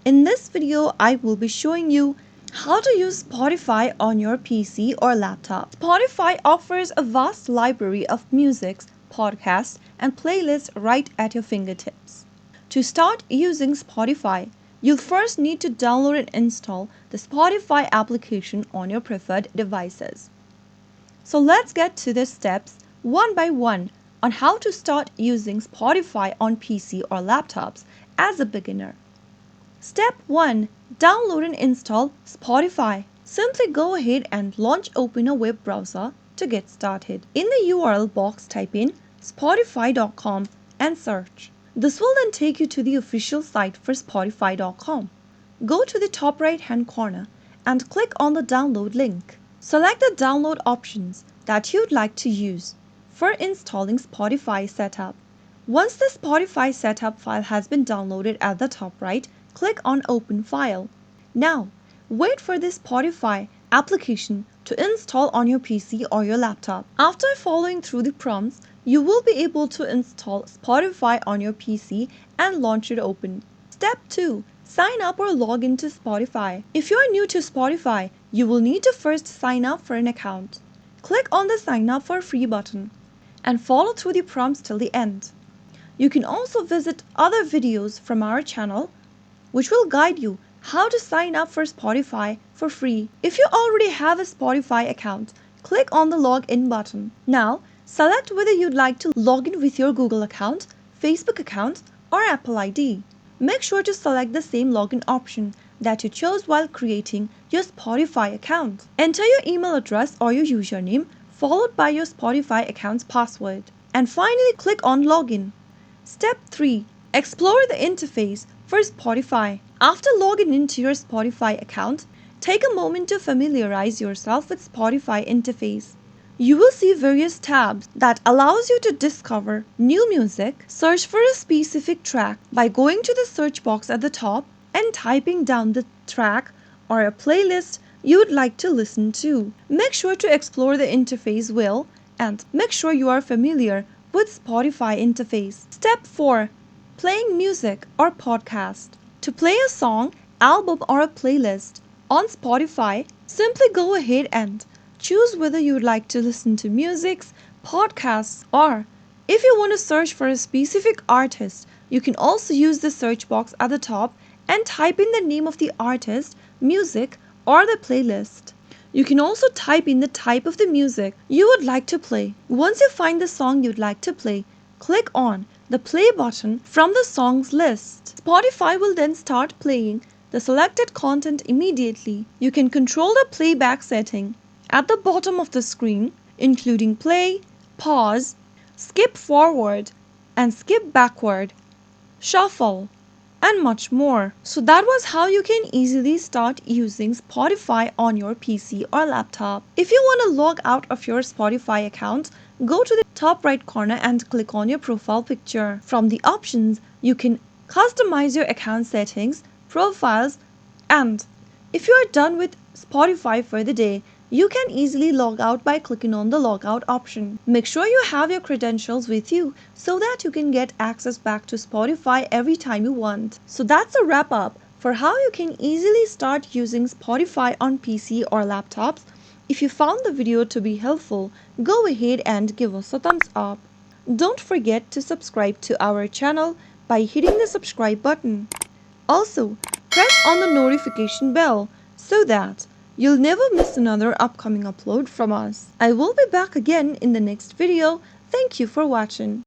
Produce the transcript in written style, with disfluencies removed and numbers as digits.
In this video, I will be showing you how to use Spotify on your PC or laptop. Spotify offers a vast library of music, podcasts, and playlists right at your fingertips. To start using Spotify, you'll first need to download and install the Spotify application on your preferred devices. So let's get to the steps one by one on how to start using Spotify on PC or laptops as a beginner. Step 1. Download and install Spotify. Simply go ahead and open a web browser to get started. In the URL box, type in spotify.com and search. This will then take you to the official site for spotify.com. Go to the top right hand corner and click on the download link. Select the download options that you'd like to use for installing Spotify setup. Once the Spotify setup file has been downloaded at the top right, click on Open File. Now, wait for the Spotify application to install on your PC or your laptop. After following through the prompts, you will be able to install Spotify on your PC and launch it open. Step 2. Sign up or log into Spotify. If you are new to Spotify, you will need to first sign up for an account. Click on the Sign Up for Free button and follow through the prompts till the end. You can also visit other videos from our channel which will guide you how to sign up for Spotify for free. If you already have a Spotify account, click on the Login button. Now, select whether you'd like to log in with your Google account, Facebook account, or Apple ID. Make sure to select the same login option that you chose while creating your Spotify account. Enter your email address or your username, followed by your Spotify account's password. And finally, click on Login. Step 3. Explore the interface for Spotify. After logging into your Spotify account, take a moment to familiarize yourself with Spotify interface. You will see various tabs that allows you to discover new music, search for a specific track by going to the search box at the top and typing down the track or a playlist you would like to listen to. Make sure to explore the interface well and make sure you are familiar with Spotify interface. Step 4. Playing music or podcast. To play a song, album, or a playlist on Spotify, simply go ahead and choose whether you would like to listen to music, podcasts, or if you want to search for a specific artist, you can also use the search box at the top and type in the name of the artist, music, or the playlist. You can also type in the type of the music you would like to play. Once you find the song you'd like to play, click on the play button from the songs list. Spotify will then start playing the selected content immediately. You can control the playback setting at the bottom of the screen, including play, pause, skip forward, and skip backward, shuffle, and much more. So that was how you can easily start using Spotify on your PC or laptop. If you want to log out of your Spotify account, go to the top right corner and click on your profile picture. From the options, you can customize your account settings, profiles, and if you are done with Spotify for the day, you can easily log out by clicking on the logout option. Make sure you have your credentials with you so that you can get access back to Spotify every time you want. So that's a wrap up for how you can easily start using Spotify on PC or laptops. If you found the video to be helpful, go ahead and give us a thumbs up. Don't forget to subscribe to our channel by hitting the subscribe button. Also, press on the notification bell so that you'll never miss another upcoming upload from us. I will be back again in the next video. Thank you for watching.